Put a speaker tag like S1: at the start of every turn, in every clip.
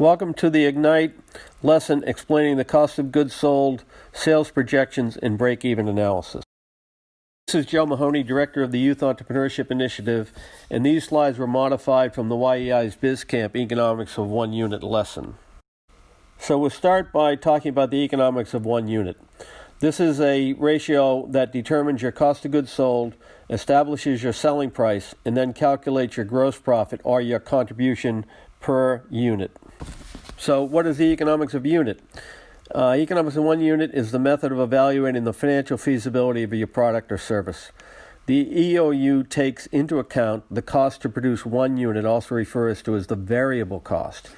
S1: Welcome to the Ignite lesson explaining the cost of goods sold, sales projections, and break-even analysis. This is Joe Mahoney, Director of the Youth Entrepreneurship Initiative, and these slides were modified from the YEI's BizCamp Economics of One Unit lesson. So we'll start by talking about the economics of one unit. This is a ratio that determines your cost of goods sold, establishes your selling price, and then calculates your gross profit or your contribution per unit. So what is the economics of unit? Economics of one unit is the method of evaluating the financial feasibility of your product or service. The EOU takes into account the cost to produce one unit, also refers to as the variable cost.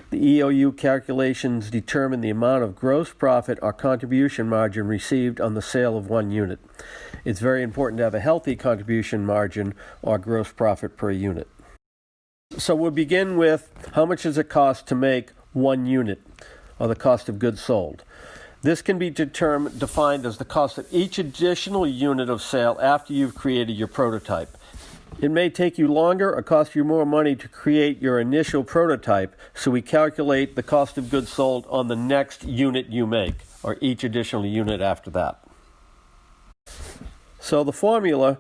S1: The EOU calculations determine the amount of gross profit or contribution margin received on the sale of one unit. It's very important to have a healthy contribution margin or gross profit per unit. So we'll begin with how much does it cost to make one unit, or the cost of goods sold. This can be defined as the cost of each additional unit of sale after you've created your prototype. It may take you longer or cost you more money to create your initial prototype, so we calculate the cost of goods sold on the next unit you make, or each additional unit after that. So the formula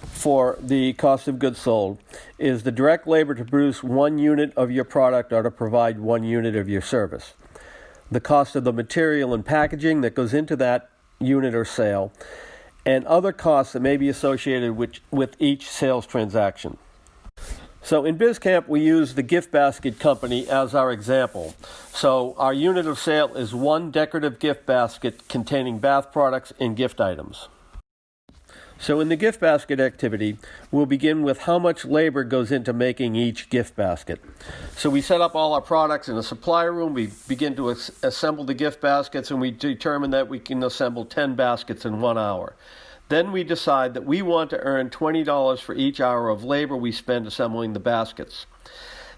S1: for the cost of goods sold is the direct labor to produce one unit of your product or to provide one unit of your service. The cost of the material and packaging that goes into that unit or sale, and other costs that may be associated with each sales transaction. So in BizCamp, we use the gift basket company as our example. So our unit of sale is one decorative gift basket containing bath products and gift items. So in the gift basket activity, we'll begin with how much labor goes into making each gift basket. So we set up all our products in a supply room, we begin to assemble the gift baskets, and we determine that we can assemble 10 baskets in 1 hour. Then we decide that we want to earn $20 for each hour of labor we spend assembling the baskets.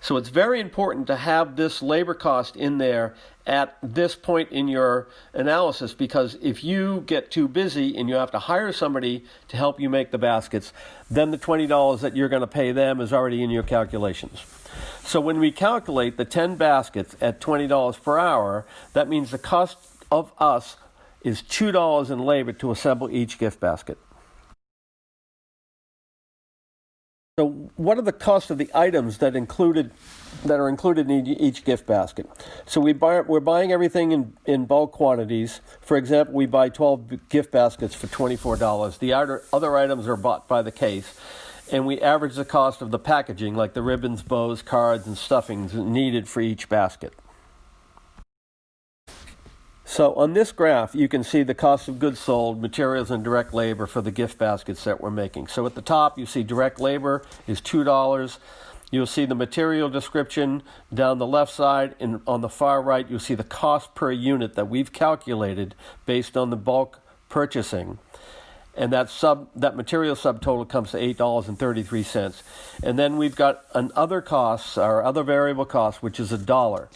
S1: So it's very important to have this labor cost in there at this point in your analysis, because if you get too busy and you have to hire somebody to help you make the baskets, then the $20 that you're going to pay them is already in your calculations. So when we calculate the 10 baskets at $20 per hour, that means the cost of us is $2 in labor to assemble each gift basket. So what are the costs of the items that are included in each gift basket? So we're buying everything in bulk quantities. For example, we buy 12 gift baskets for $24. The other items are bought by the case. And we average the cost of the packaging, like the ribbons, bows, cards, and stuffings needed for each basket. So on this graph, you can see the cost of goods sold, materials, and direct labor for the gift baskets that we're making. So at the top, you see direct labor is $2. You'll see the material description down the left side, and on the far right, you'll see the cost per unit that we've calculated based on the bulk purchasing. And that material subtotal comes to $8.33. And then we've got other costs, our other variable costs, which is $1.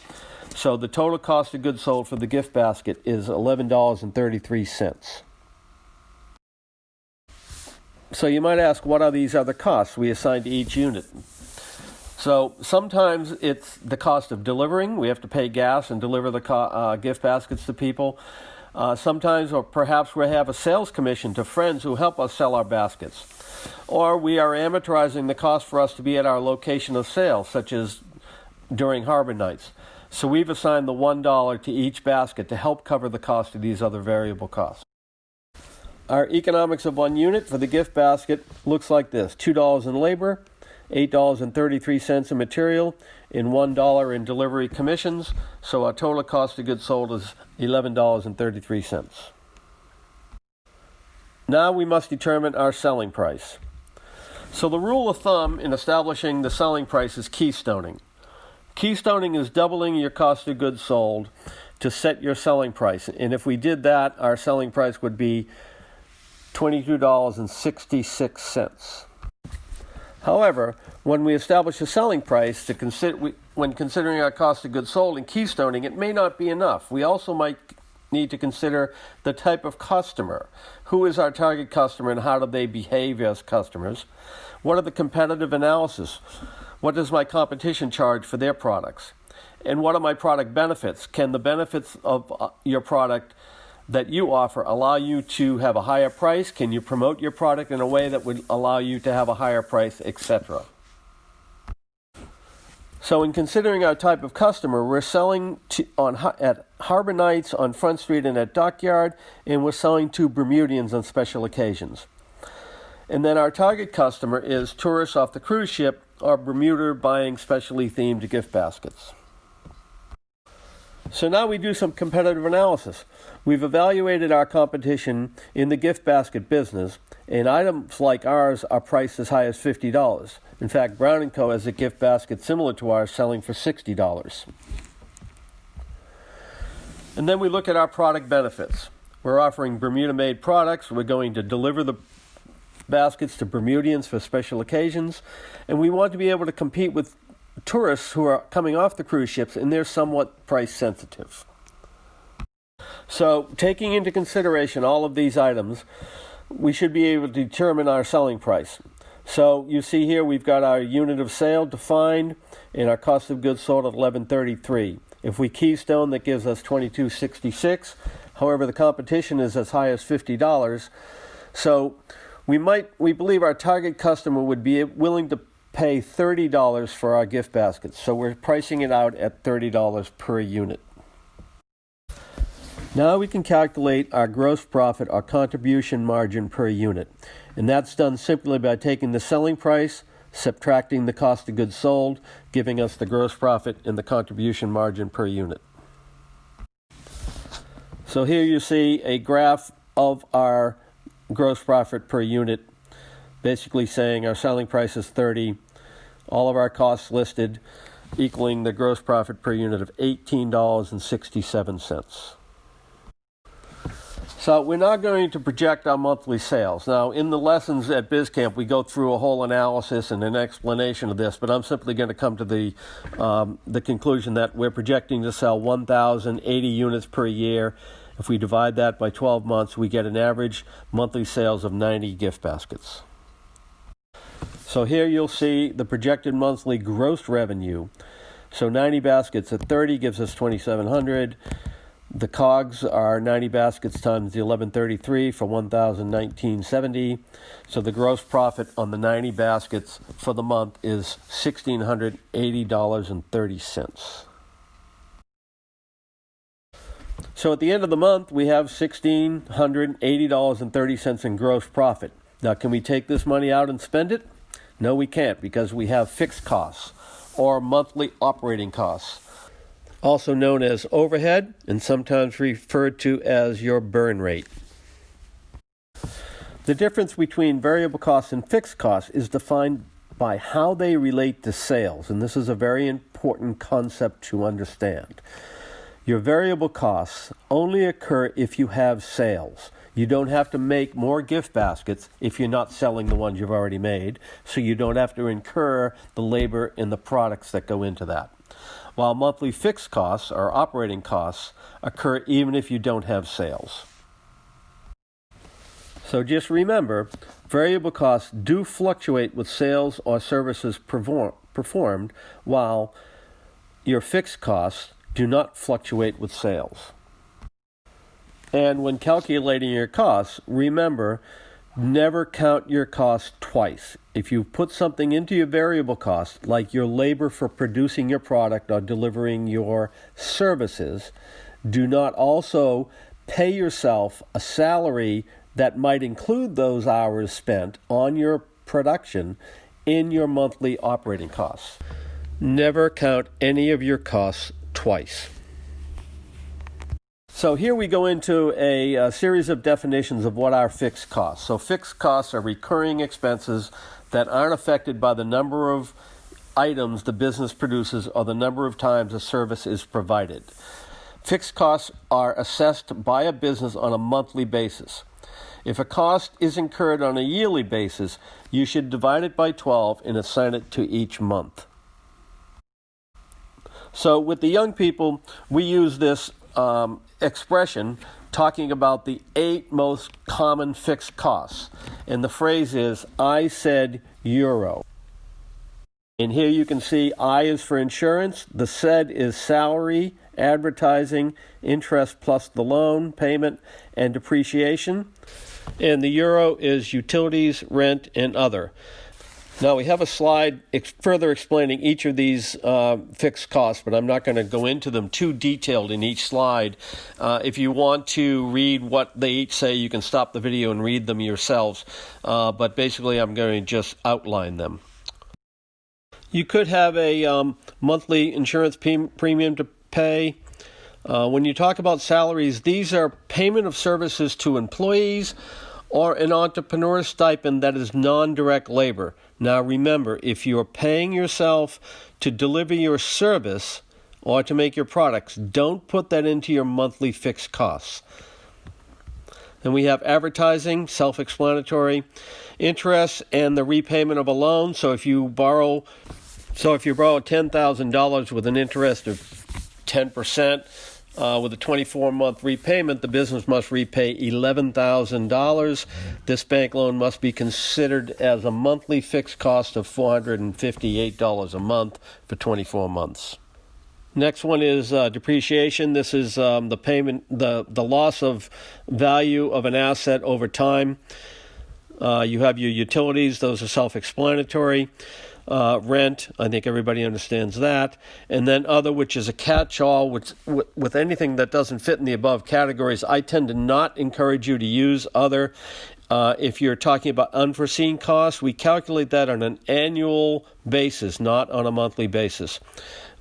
S1: So the total cost of goods sold for the gift basket is $11.33. So you might ask, what are these other costs we assign to each unit? So sometimes it's the cost of delivering. We have to pay gas and deliver the gift baskets to people. Sometimes, or perhaps we have a sales commission to friends who help us sell our baskets. Or we are amortizing the cost for us to be at our location of sale, such as during harbor nights. So we've assigned the $1 to each basket to help cover the cost of these other variable costs. Our economics of one unit for the gift basket looks like this: $2 in labor, $8.33 in material, and $1 in delivery commissions. So our total cost of goods sold is $11.33. Now we must determine our selling price. So the rule of thumb in establishing the selling price is keystoning. Keystoning is doubling your cost of goods sold to set your selling price. And if we did that, our selling price would be $22.66. However, when we establish a selling price, when considering our cost of goods sold and keystoning, it may not be enough. We also might need to consider the type of customer. Who is our target customer and how do they behave as customers? What are the competitive analysis? What does my competition charge for their products? And what are my product benefits? Can the benefits of your product that you offer allow you to have a higher price? Can you promote your product in a way that would allow you to have a higher price, etc.? So in considering our type of customer, we're selling at Harbor Nights, on Front Street, and at Dockyard, and we're selling to Bermudians on special occasions. And then our target customer is tourists off the cruise ship or Bermuda buying specially themed gift baskets. So now we do some competitive analysis. We've evaluated our competition in the gift basket business, and items like ours are priced as high as $50. In fact, Brown & Co. has a gift basket similar to ours selling for $60. And then we look at our product benefits. We're offering Bermuda-made products. We're going to deliver the baskets to Bermudians for special occasions, and we want to be able to compete with tourists who are coming off the cruise ships, and they're somewhat price sensitive. So taking into consideration all of these items, we should be able to determine our selling price. So you see here we've got our unit of sale defined and our cost of goods sold at $11.33. If we keystone, that gives us $22.66. However, the competition is as high as $50. So we believe our target customer would be willing to pay $30 for our gift baskets. So we're pricing it out at $30 per unit. Now we can calculate our gross profit or contribution margin per unit. And that's done simply by taking the selling price, subtracting the cost of goods sold, giving us the gross profit and the contribution margin per unit. So here you see a graph of our gross profit per unit, basically saying our selling price is $30, all of our costs listed, equaling the gross profit per unit of $18.67. So we're now going to project our monthly sales. Now, in the lessons at BizCamp, we go through a whole analysis and an explanation of this, but I'm simply going to come to the conclusion that we're projecting to sell 1,080 units per year. If we divide that by 12 months, we get an average monthly sales of 90 gift baskets. So here you'll see the projected monthly gross revenue. So 90 baskets at 30 gives us $2,700. The COGS are 90 baskets times the 1133 for $1,970. So the gross profit on the 90 baskets for the month is $1,680.30. So at the end of the month, we have $1,680.30 in gross profit. Now, can we take this money out and spend it? No, we can't, because we have fixed costs or monthly operating costs, also known as overhead and sometimes referred to as your burn rate. The difference between variable costs and fixed costs is defined by how they relate to sales, and this is a very important concept to understand. Your variable costs only occur if you have sales. You don't have to make more gift baskets if you're not selling the ones you've already made, so you don't have to incur the labor and the products that go into that. While monthly fixed costs or operating costs occur even if you don't have sales. So just remember, variable costs do fluctuate with sales or services performed, while your fixed costs do not fluctuate with sales. And when calculating your costs, remember, never count your costs twice. If you put something into your variable cost, like your labor for producing your product or delivering your services, do not also pay yourself a salary that might include those hours spent on your production in your monthly operating costs. Never count any of your costs twice. So here we go into a series of definitions of what are fixed costs. So fixed costs are recurring expenses that aren't affected by the number of items the business produces or the number of times a service is provided. Fixed costs are assessed by a business on a monthly basis. If a cost is incurred on a yearly basis, you should divide it by 12 and assign it to each month. So with the young people, we use this expression talking about the 8 most common fixed costs. And the phrase is, I said euro. And here you can see I is for insurance, the SED is salary, advertising, interest plus the loan payment, and depreciation. And the euro is utilities, rent, and other. Now we have a slide further explaining each of these fixed costs, but I'm not going to go into them too detailed in each slide. If you want to read what they each say, you can stop the video and read them yourselves. But basically I'm going to just outline them. You could have a monthly insurance premium to pay. When you talk about salaries, these are payment of services to employees or an entrepreneur stipend that is non-direct labor. Now remember, if you're paying yourself to deliver your service or to make your products, don't put that into your monthly fixed costs. Then we have advertising, self-explanatory, interest, and the repayment of a loan. So if you borrow $10,000 with an interest of 10%, with a 24-month repayment, the business must repay $11,000. This bank loan must be considered as a monthly fixed cost of $458 a month for 24 months. Next one is depreciation. This is the payment, the loss of value of an asset over time. You have your utilities; those are self-explanatory. Rent, I think everybody understands that. And then other, which is a catch-all, which with anything that doesn't fit in the above categories. I tend to not encourage you to use other. If you're talking about unforeseen costs, we calculate that on an annual basis, not on a monthly basis.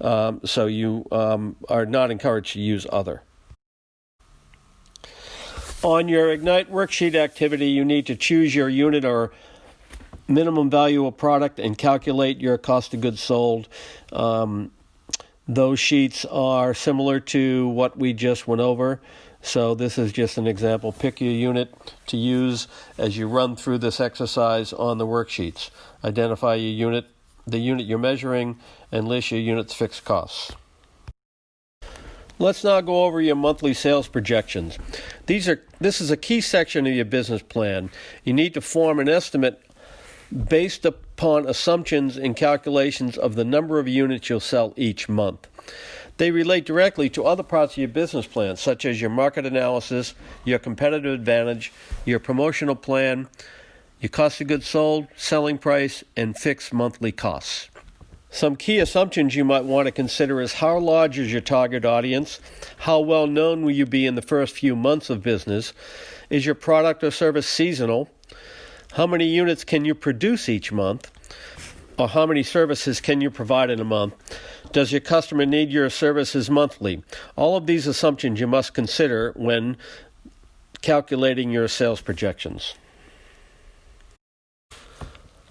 S1: So you are not encouraged to use other. On your Ignite worksheet activity, you need to choose your unit or minimum value of product and calculate your cost of goods sold. Those sheets are similar to what we just went over. So this is just an example. Pick your unit to use as you run through this exercise on the worksheets. Identify your unit, the unit you're measuring, and list your unit's fixed costs. Let's now go over your monthly sales projections. This is a key section of your business plan. You need to form an estimate based upon assumptions and calculations of the number of units you'll sell each month. They relate directly to other parts of your business plan, such as your market analysis, your competitive advantage, your promotional plan, your cost of goods sold, selling price, and fixed monthly costs. Some key assumptions you might want to consider is how large is your target audience? How well known will you be in the first few months of business? Is your product or service seasonal? How many units can you produce each month? Or how many services can you provide in a month? Does your customer need your services monthly? All of these assumptions you must consider when calculating your sales projections.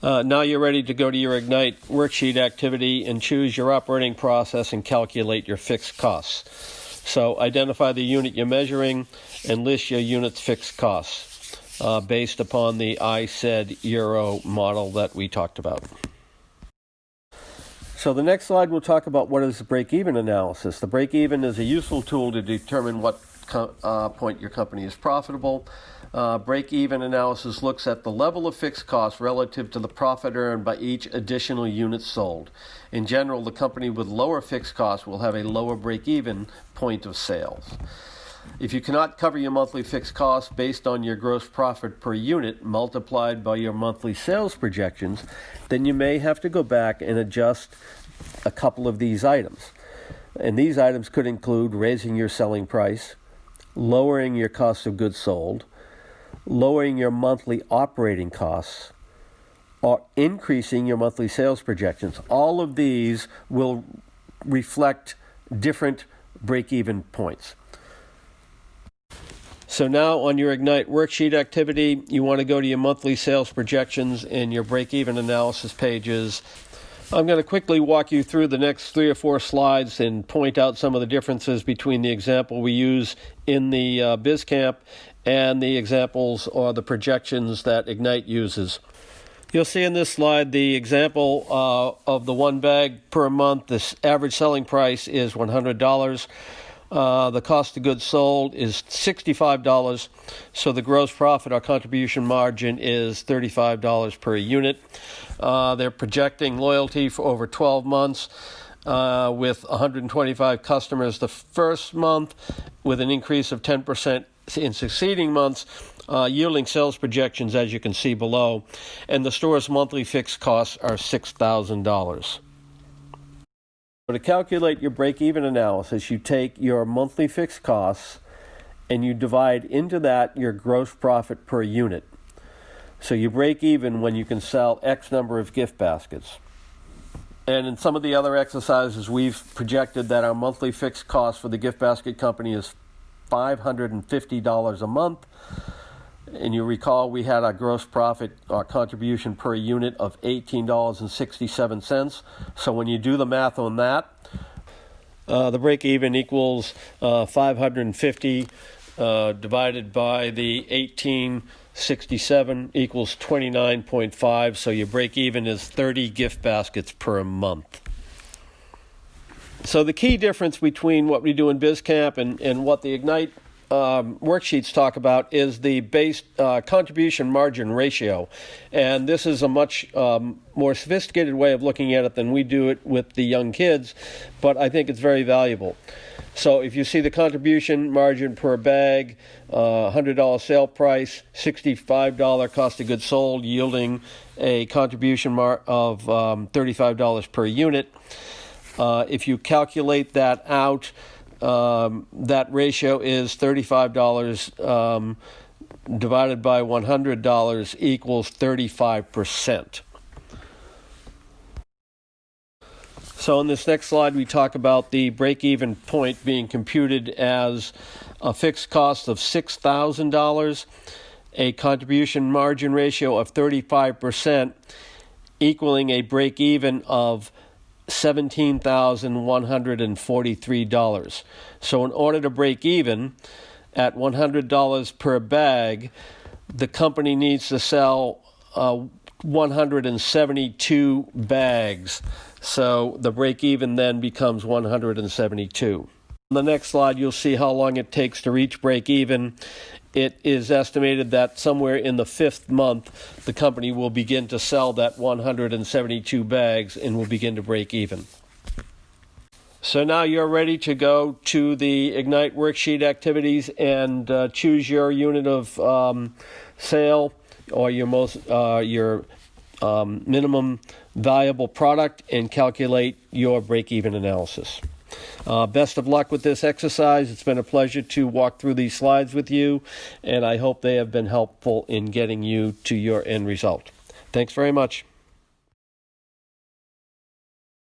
S1: Now you're ready to go to your Ignite worksheet activity and choose your operating process and calculate your fixed costs. So identify the unit you're measuring and list your unit's fixed costs based upon the I-SED Euro model that we talked about. So the next slide we'll talk about what is the break-even analysis. The break-even is a useful tool to determine what point your company is profitable. Break-even analysis looks at the level of fixed costs relative to the profit earned by each additional unit sold. In general, the company with lower fixed costs will have a lower break-even point of sales. If you cannot cover your monthly fixed costs based on your gross profit per unit multiplied by your monthly sales projections, then you may have to go back and adjust a couple of these items. And these items could include raising your selling price, lowering your cost of goods sold, lowering your monthly operating costs, or increasing your monthly sales projections. All of these will reflect different break-even points. So now on your Ignite worksheet activity, you want to go to your monthly sales projections and your break-even analysis pages. I'm going to quickly walk you through the next 3 or 4 slides and point out some of the differences between the example we use in the BizCamp and the examples or the projections that Ignite uses. You'll see in this slide the example of the one bag per month. This average selling price is $100. The cost of goods sold is $65, so the gross profit or contribution margin is $35 per unit. They're projecting loyalty for over 12 months with 125 customers the first month, with an increase of 10% in succeeding months, yielding sales projections as you can see below, and the store's monthly fixed costs are $6,000. So to calculate your break-even analysis, you take your monthly fixed costs and you divide into that your gross profit per unit. So you break even when you can sell X number of gift baskets. And in some of the other exercises, we've projected that our monthly fixed cost for the gift basket company is $550 a month. And you recall we had our gross profit contribution per unit of $18.67. So when you do the math on that, the break-even equals 550 divided by the 1867 equals 29.5. So your break-even is 30 gift baskets per month. So the key difference between what we do in BizCamp and what the Ignite worksheets talk about is the base contribution margin ratio. And this is a much more sophisticated way of looking at it than we do it with the young kids, but I think it's very valuable. So if you see the contribution margin per bag, $100 sale price, $65 cost of goods sold, yielding a contribution of $35 per unit. If you calculate that out, that ratio is $35 divided by $100 equals 35%. So in this next slide, we talk about the break-even point being computed as a fixed cost of $6,000, a contribution margin ratio of 35%, equaling a break-even of $17,143. So in order to break even at $100 per bag, the company needs to sell 172 bags. So the break even then becomes 172. On the next slide, you'll see how long it takes to reach break even. It is estimated that somewhere in the 5th month, the company will begin to sell that 172 bags and will begin to break even. So now you're ready to go to the Ignite worksheet activities and choose your unit of sale or your minimum valuable product and calculate your break-even analysis. Best of luck with this exercise. It's been a pleasure to walk through these slides with you, and I hope they have been helpful in getting you to your end result. Thanks very much.